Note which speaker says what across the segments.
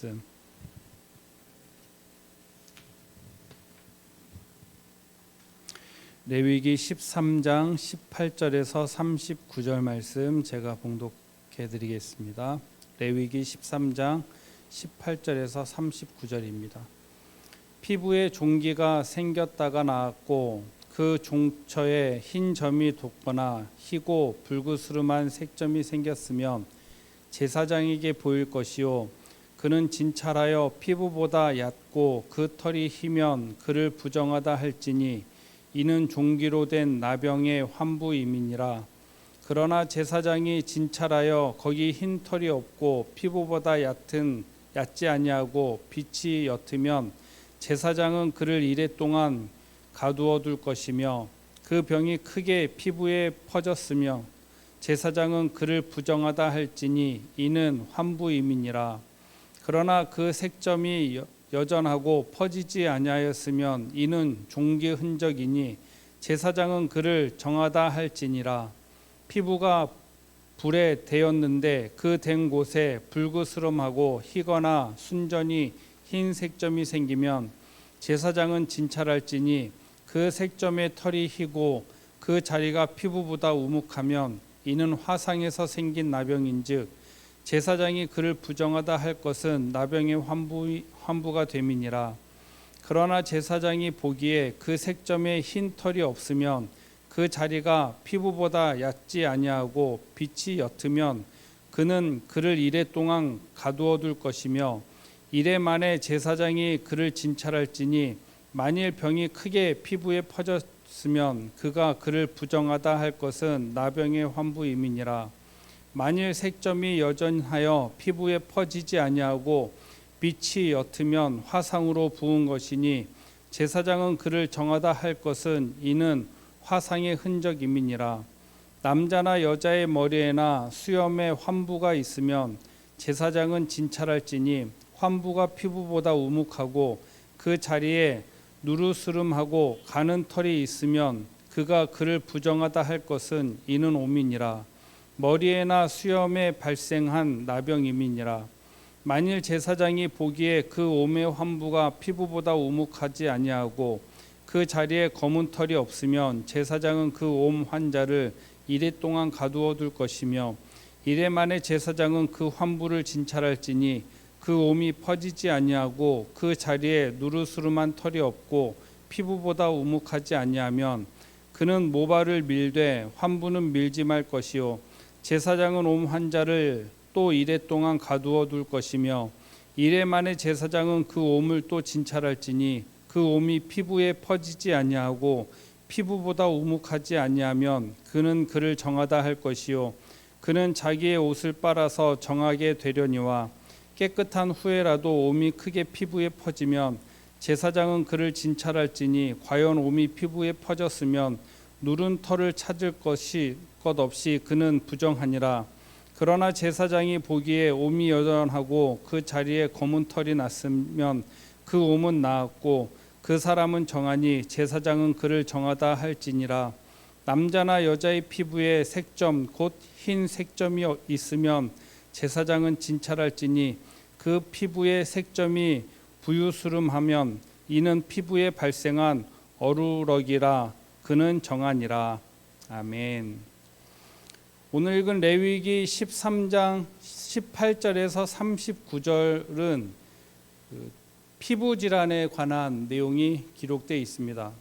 Speaker 1: 말씀. 레위기 13장 18절에서 39절 말씀 제가 봉독해 드리겠습니다. 레위기 13장 18절에서 39절입니다. 피부에 종기가 생겼다가 나았고 그 종처에 흰 점이 돋거나 희고 불그스름한 색점이 생겼으면 제사장에게 보일 것이요 그는 진찰하여 피부보다 얕고 그 털이 희면 그를 부정하다 할지니 이는 종기로 된 나병의 환부임이니라. 그러나 제사장이 진찰하여 거기 흰 털이 없고 피부보다 얕지 아니하고 빛이 옅으면 제사장은 그를 이레 동안 가두어 둘 것이며 그 병이 크게 피부에 퍼졌으며 제사장은 그를 부정하다 할지니 이는 환부임이니라. 그러나 그 색점이 여전하고 퍼지지 아니하였으면 이는 종기 흔적이니 제사장은 그를 정하다 할지니라. 피부가 불에 데었는데 그 댄 곳에 불그스름하고 희거나 순전히 흰 색점이 생기면 제사장은 진찰할지니 그 색점의 털이 희고 그 자리가 피부보다 우묵하면 이는 화상에서 생긴 나병인즉 제사장이 그를 부정하다 할 것은 나병의 환부가 됨이니라. 그러나 제사장이 보기에 그 색점에 흰 털이 없으면 그 자리가 피부보다 얕지 아니하고 빛이 옅으면 그는 그를 이레 동안 가두어 둘 것이며 이레 만에 제사장이 그를 진찰할지니 만일 병이 크게 피부에 퍼졌으면 그가 그를 부정하다 할 것은 나병의 환부임이니라. 만일 색점이 여전하여 피부에 퍼지지 아니하고 빛이 옅으면 화상으로 부은 것이니 제사장은 그를 정하다 할 것은 이는 화상의 흔적임이니라. 남자나 여자의 머리에나 수염에 환부가 있으면 제사장은 진찰할지니 환부가 피부보다 우묵하고 그 자리에 누르스름하고 가는 털이 있으면 그가 그를 부정하다 할 것은 이는 옴이니라. 머리에나 수염에 발생한 나병임이니라. 만일 제사장이 보기에 그 옴의 환부가 피부보다 우묵하지 아니하고 그 자리에 검은 털이 없으면 제사장은 그 옴 환자를 이레 동안 가두어 둘 것이며 이레 만에 제사장은 그 환부를 진찰할지니 그 옴이 퍼지지 아니하고 그 자리에 누르스름한 털이 없고 피부보다 우묵하지 아니하면 그는 모발을 밀되 환부는 밀지 말 것이요 제사장은 옴 환자를 또 이레 동안 가두어 둘 것이며 이레 만에 제사장은 그 옴을 또 진찰할지니 그 옴이 피부에 퍼지지 아니하고 피부보다 우묵하지 아니하면 그는 그를 정하다 할 것이요 그는 자기의 옷을 빨아서 정하게 되려니와 깨끗한 후에라도 옴이 크게 피부에 퍼지면 제사장은 그를 진찰할지니 과연 옴이 피부에 퍼졌으면 누른 털을 찾을 것 없이 그는 부정하니라. 그러나 제사장이 보기에 옴이 여전하고 그 자리에 검은 털이 났으면 그 옴은 나았고 그 사람은 정하니 제사장은 그를 정하다 할지니라. 남자나 여자의 피부에 색점 곧 흰 색점이 있으면 제사장은 진찰할지니 그 피부의 색점이 부유스름하면 이는 피부에 발생한 어루럭이라 그는 정하니라. 아멘. 오늘 읽은 레위기 13장 18절에서 39절은 피부 질환에 관한 내용이 기록되어 있습니다.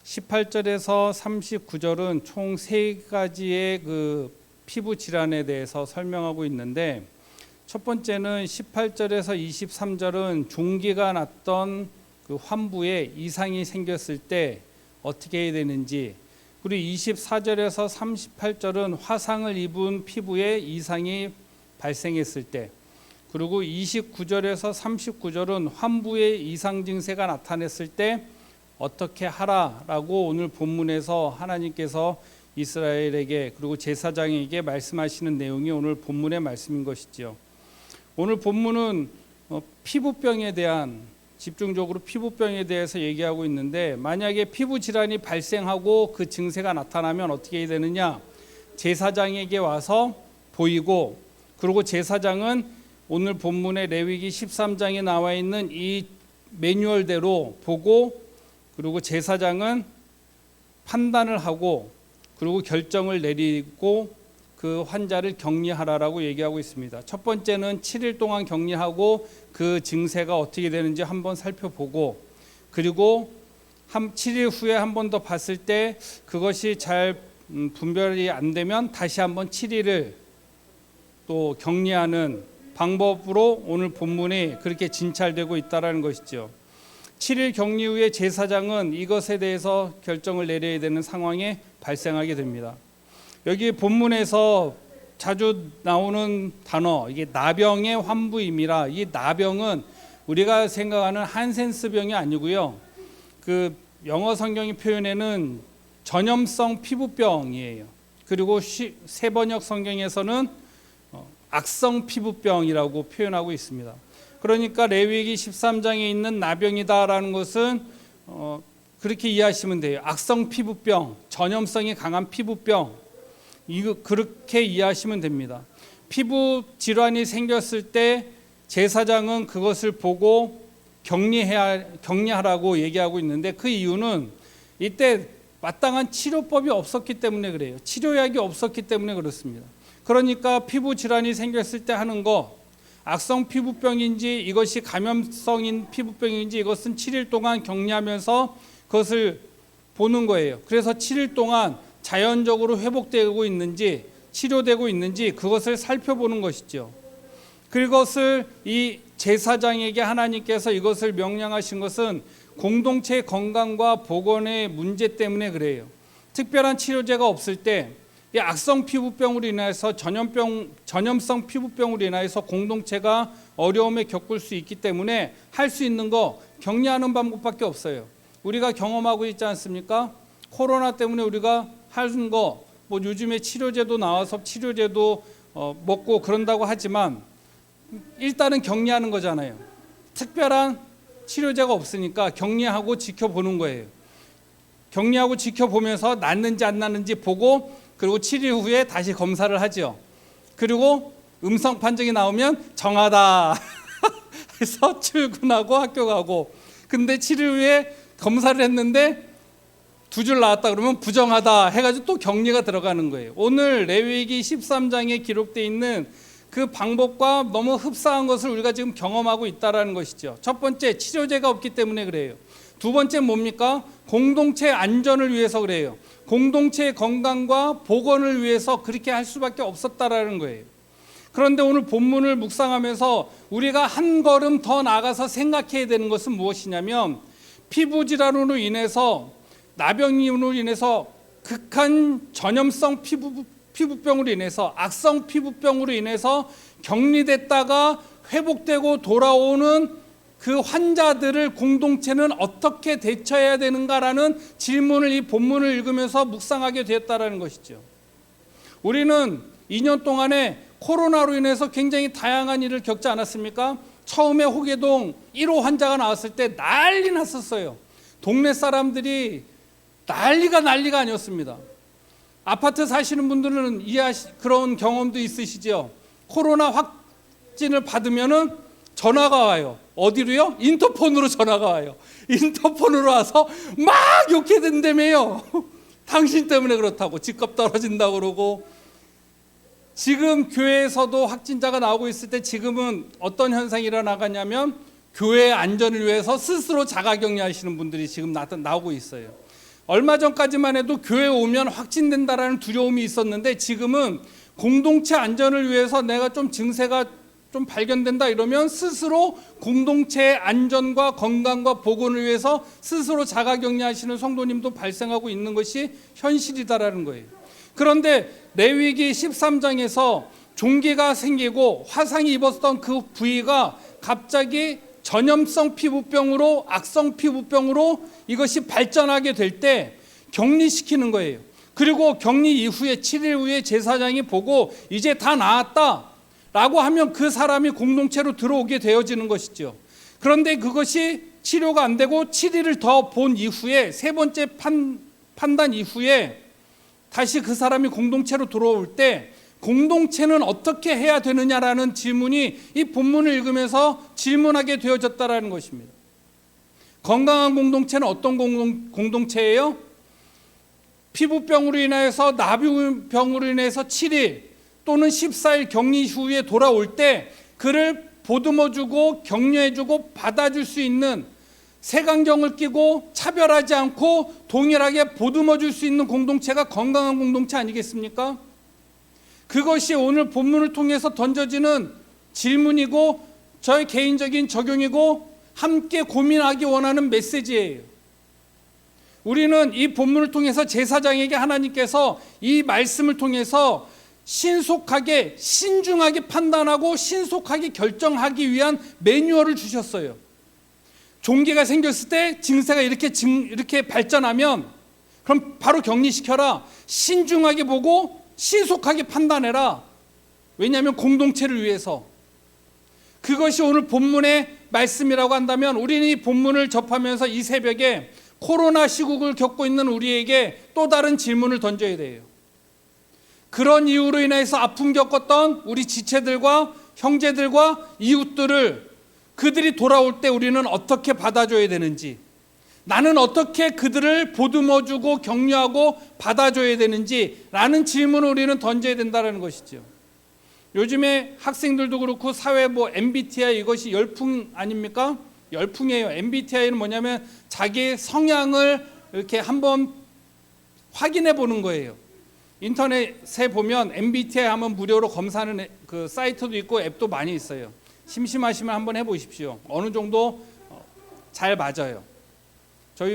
Speaker 1: 18절에서 39절은 총 3가지의 그 피부 질환에 대해서 설명하고 있는데 첫 번째는 18절에서 23절은 종기가 났던 그 환부에 이상이 생겼을 때 어떻게 해야 되는지, 그리고 24절에서 38절은 화상을 입은 피부에 이상이 발생했을 때, 그리고 29절에서 39절은 환부의 이상 증세가 나타났을 때 어떻게 하라라고 오늘 본문에서 하나님께서 이스라엘에게 그리고 제사장에게 말씀하시는 내용이 오늘 본문의 말씀인 것이지요. 오늘 본문은 피부병에 대한, 집중적으로 피부병에 대해서 얘기하고 있는데, 만약에 피부 질환이 발생하고 그 증세가 나타나면 어떻게 해야 되느냐? 제사장에게 와서 보이고, 그리고 제사장은 오늘 본문의 레위기 13장에 나와 있는 이 매뉴얼대로 보고, 그리고 제사장은 판단을 하고 그리고 결정을 내리고 그 환자를 격리하라라고 얘기하고 있습니다. 첫 번째는 7일 동안 격리하고 그 증세가 어떻게 되는지 한번 살펴보고, 그리고 7일 후에 한 번 더 봤을 때 그것이 잘 분별이 안 되면 다시 한번 7일을 또 격리하는 방법으로 오늘 본문이 그렇게 진찰되고 있다는 것이죠. 7일 격리 후에 제사장은 이것에 대해서 결정을 내려야 되는 상황에 발생하게 됩니다. 여기 본문에서 자주 나오는 단어, 이게 나병의 환부임이라, 이 나병은 우리가 생각하는 한센스병이 아니고요. 그 영어 성경이 표현에는 전염성 피부병이에요. 그리고 새 번역 성경에서는 악성 피부병이라고 표현하고 있습니다. 그러니까 레위기 13장에 있는 나병이다라는 것은 그렇게 이해하시면 돼요. 악성 피부병, 전염성이 강한 피부병, 이거 그렇게 이해하시면 됩니다. 피부 질환이 생겼을 때 제사장은 그것을 보고 격리하라고 얘기하고 있는데, 그 이유는 이때 마땅한 치료법이 없었기 때문에 그래요. 치료약이 없었기 때문에 그렇습니다. 그러니까 피부 질환이 생겼을 때 하는 거, 악성 피부병인지 이것이 감염성인 피부병인지 이것은 7일 동안 격리하면서 그것을 보는 거예요. 그래서 7일 동안 자연적으로 회복되고 있는지 치료되고 있는지 그것을 살펴보는 것이죠. 그것을 이 제사장에게 하나님께서 이것을 명령하신 것은 공동체의 건강과 보건의 문제 때문에 그래요. 특별한 치료제가 없을 때 이 악성 피부병으로 인해서 전염성 피부병으로 인해서 공동체가 어려움에 겪을 수 있기 때문에 할 수 있는 거 격리하는 방법밖에 없어요. 우리가 경험하고 있지 않습니까? 코로나 때문에 우리가 하는 거, 뭐 요즘에 치료제도 나와서 치료제도 먹고 그런다고 하지만 일단은 격리하는 거잖아요. 특별한 치료제가 없으니까 격리하고 지켜보는 거예요. 격리하고 지켜보면서 낫는지 안 낫는지 보고, 그리고 7일 후에 다시 검사를 하죠. 그리고 음성 판정이 나오면 정하다 해서 출근하고 학교 가고, 근데 7일 후에 검사를 했는데 2줄 나왔다 그러면 부정하다 해가지고 또 격리가 들어가는 거예요. 오늘 레위기 13장에 기록되어 있는 그 방법과 너무 흡사한 것을 우리가 지금 경험하고 있다는 것이죠. 첫 번째, 치료제가 없기 때문에 그래요. 두 번째 뭡니까? 공동체 안전을 위해서 그래요. 공동체의 건강과 복원을 위해서 그렇게 할 수밖에 없었다라는 거예요. 그런데 오늘 본문을 묵상하면서 우리가 한 걸음 더 나아가서 생각해야 되는 것은 무엇이냐면, 피부 질환으로 인해서, 나병으로 인해서, 극한 전염성 피부병으로 인해서, 악성 피부병으로 인해서 격리됐다가 회복되고 돌아오는 그 환자들을 공동체는 어떻게 대처해야 되는가라는 질문을 이 본문을 읽으면서 묵상하게 되었다는 것이죠. 우리는 2년 동안에 코로나로 인해서 굉장히 다양한 일을 겪지 않았습니까? 처음에 호계동 1호 환자가 나왔을 때 난리 났었어요. 동네 사람들이 난리가 아니었습니다. 아파트 사시는 분들은 그런 경험도 있으시죠? 코로나 확진을 받으면은 전화가 와요. 어디로요? 인터폰으로 전화가 와요. 인터폰으로 와서 막 욕해댄다며요. 당신 때문에 그렇다고, 집값 떨어진다고 그러고. 지금 교회에서도 확진자가 나오고 있을 때 지금은 어떤 현상이 일어나가냐면, 교회의 안전을 위해서 스스로 자가격리하시는 분들이 지금 나오고 있어요. 얼마 전까지만 해도 교회에 오면 확진된다라는 두려움이 있었는데, 지금은 공동체 안전을 위해서 내가 좀 증세가 좀 발견된다 이러면 스스로 공동체의 안전과 건강과 복원을 위해서 스스로 자가격리하시는 성도님도 발생하고 있는 것이 현실이다라는 거예요. 그런데 레위기 13장에서 종기가 생기고 화상이 입었던 그 부위가 갑자기 전염성 피부병으로, 악성 피부병으로 이것이 발전하게 될 때 격리시키는 거예요. 그리고 격리 이후에 7일 후에 제사장이 보고 이제 다 나았다 라고 하면 그 사람이 공동체로 들어오게 되어지는 것이죠. 그런데 그것이 치료가 안 되고 7일을 더 본 이후에, 세 번째 판단 이후에 다시 그 사람이 공동체로 들어올 때 공동체는 어떻게 해야 되느냐라는 질문이 이 본문을 읽으면서 질문하게 되어졌다라는 것입니다. 건강한 공동체는 어떤 공동체예요? 피부병으로 인해서 나비병으로 인해서 7일 또는 14일 격리 후에 돌아올 때 그를 보듬어주고 격려해주고 받아줄 수 있는, 색안경을 끼고 차별하지 않고 동일하게 보듬어줄 수 있는 공동체가 건강한 공동체 아니겠습니까? 그것이 오늘 본문을 통해서 던져지는 질문이고 저의 개인적인 적용이고 함께 고민하기 원하는 메시지예요. 우리는 이 본문을 통해서 제사장에게 하나님께서 이 말씀을 통해서 신속하게 신중하게 판단하고 신속하게 결정하기 위한 매뉴얼을 주셨어요. 종기가 생겼을 때 증세가 이렇게 발전하면 그럼 바로 격리시켜라. 신중하게 보고 신속하게 판단해라. 왜냐하면 공동체를 위해서. 그것이 오늘 본문의 말씀이라고 한다면 우리는 이 본문을 접하면서 이 새벽에 코로나 시국을 겪고 있는 우리에게 또 다른 질문을 던져야 돼요. 그런 이유로 인해서 아픔 겪었던 우리 지체들과 형제들과 이웃들을 그들이 돌아올 때 우리는 어떻게 받아줘야 되는지, 나는 어떻게 그들을 보듬어주고 격려하고 받아줘야 되는지 라는 질문을 우리는 던져야 된다는 것이죠. 요즘에 학생들도 그렇고 사회 MBTI 이것이 열풍 아닙니까? 열풍이에요. MBTI는 뭐냐면 자기의 성향을 이렇게 한번 확인해 보는 거예요. 인터넷에 보면 MBTI 하면 무료로 검사하는 그 사이트도 있고 앱도 많이 있어요. 심심하시면 한번 해보십시오. 어느 정도 잘 맞아요.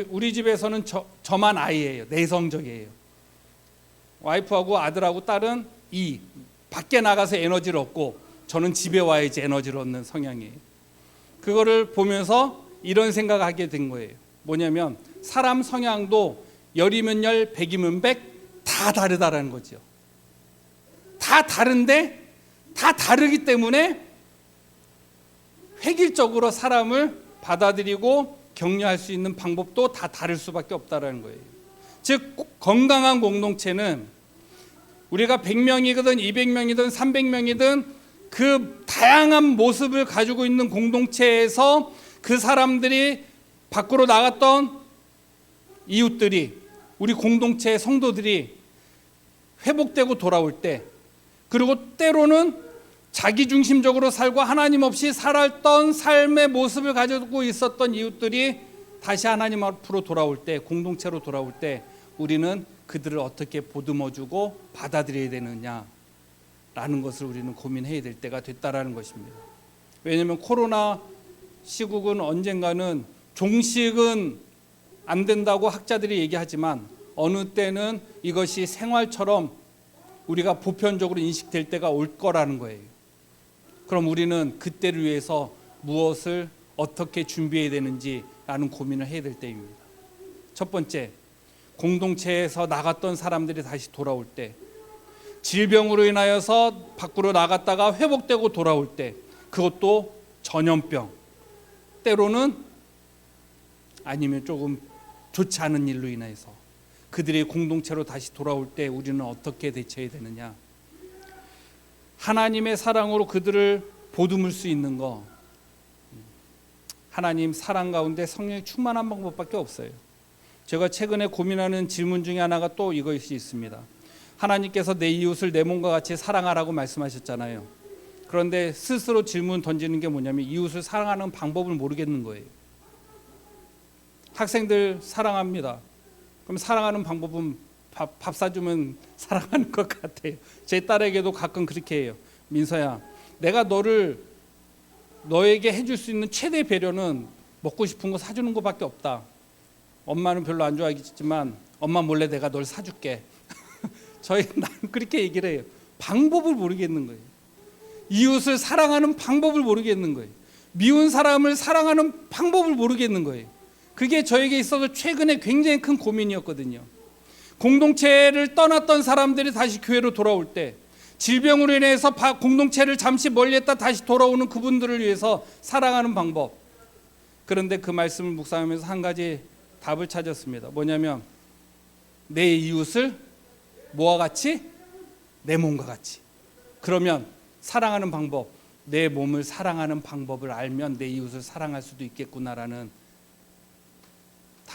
Speaker 1: 우리 집에서는 저만 I예요. 내성적이에요. 와이프하고 아들하고 딸은 E. 밖에 나가서 에너지를 얻고 저는 집에 와야지 에너지를 얻는 성향이에요. 그거를 보면서 이런 생각을 하게 된 거예요. 뭐냐면 사람 성향도 열이면 열, 백이면 백 다 다르다라는 거죠. 다 다른데 다 다르기 때문에 획일적으로 사람을 받아들이고 격려할 수 있는 방법도 다 다를 수밖에 없다라는 거예요. 즉 건강한 공동체는 우리가 100명이든 200명이든 300명이든 그 다양한 모습을 가지고 있는 공동체에서 그 사람들이 밖으로 나갔던 이웃들이, 우리 공동체의 성도들이 회복되고 돌아올 때, 그리고 때로는 자기중심적으로 살고 하나님 없이 살았던 삶의 모습을 가지고 있었던 이웃들이 다시 하나님 앞으로 돌아올 때, 공동체로 돌아올 때 우리는 그들을 어떻게 보듬어주고 받아들여야 되느냐라는 것을 우리는 고민해야 될 때가 됐다라는 것입니다. 왜냐하면 코로나 시국은 언젠가는 종식은 안 된다고 학자들이 얘기하지만 어느 때는 이것이 생활처럼 우리가 보편적으로 인식될 때가 올 거라는 거예요. 그럼 우리는 그때를 위해서 무엇을 어떻게 준비해야 되는지라는 고민을 해야 될 때입니다. 첫 번째, 공동체에서 나갔던 사람들이 다시 돌아올 때, 질병으로 인하여서 밖으로 나갔다가 회복되고 돌아올 때, 그것도 전염병, 때로는 아니면 조금 좋지 않은 일로 인해서 그들이 공동체로 다시 돌아올 때 우리는 어떻게 대처해야 되느냐. 하나님의 사랑으로 그들을 보듬을 수 있는 거, 하나님 사랑 가운데 성령이 충만한 방법밖에 없어요. 제가 최근에 고민하는 질문 중에 하나가 또 이것이 있습니다. 하나님께서 내 이웃을 내 몸과 같이 사랑하라고 말씀하셨잖아요. 그런데 스스로 질문 던지는 게 뭐냐면 이웃을 사랑하는 방법을 모르겠는 거예요. 학생들 사랑합니다. 그럼 사랑하는 방법은 밥 사주면 사랑하는 것 같아요. 제 딸에게도 가끔 그렇게 해요. 민서야, 내가 너에게 해줄 수 있는 최대 배려는 먹고 싶은 거 사주는 것밖에 없다. 엄마는 별로 안 좋아하겠지만 엄마 몰래 내가 널 사줄게. 나는 그렇게 얘기를 해요. 방법을 모르겠는 거예요. 이웃을 사랑하는 방법을 모르겠는 거예요. 미운 사람을 사랑하는 방법을 모르겠는 거예요. 그게 저에게 있어서 최근에 굉장히 큰 고민이었거든요. 공동체를 떠났던 사람들이 다시 교회로 돌아올 때, 질병으로 인해서 공동체를 잠시 멀리했다 다시 돌아오는 그분들을 위해서 사랑하는 방법. 그런데 그 말씀을 묵상하면서 한 가지 답을 찾았습니다. 뭐냐면 내 이웃을 뭐와 같이? 내 몸과 같이. 그러면 사랑하는 방법, 내 몸을 사랑하는 방법을 알면 내 이웃을 사랑할 수도 있겠구나라는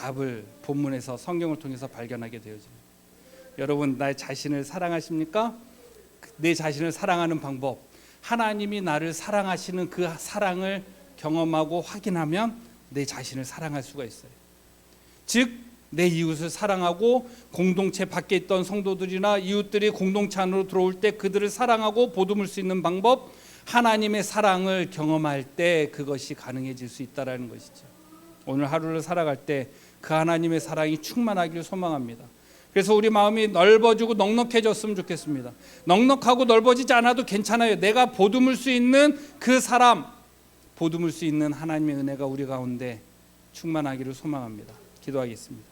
Speaker 1: 답을 본문에서 성경을 통해서 발견하게 되어집니다. 여러분, 나 자신을 사랑하십니까? 내 자신을 사랑하는 방법, 하나님이 나를 사랑하시는 그 사랑을 경험하고 확인하면 내 자신을 사랑할 수가 있어요. 즉, 내 이웃을 사랑하고 공동체 밖에 있던 성도들이나 이웃들이 공동체 안으로 들어올 때 그들을 사랑하고 보듬을 수 있는 방법, 하나님의 사랑을 경험할 때 그것이 가능해질 수 있다는 것이죠. 오늘 하루를 살아갈 때 그 하나님의 사랑이 충만하기를 소망합니다. 그래서 우리 마음이 넓어지고 넉넉해졌으면 좋겠습니다. 넉넉하고 넓어지지 않아도 괜찮아요. 내가 보듬을 수 있는 그 사람, 보듬을 수 있는 하나님의 은혜가 우리 가운데 충만하기를 소망합니다. 기도하겠습니다.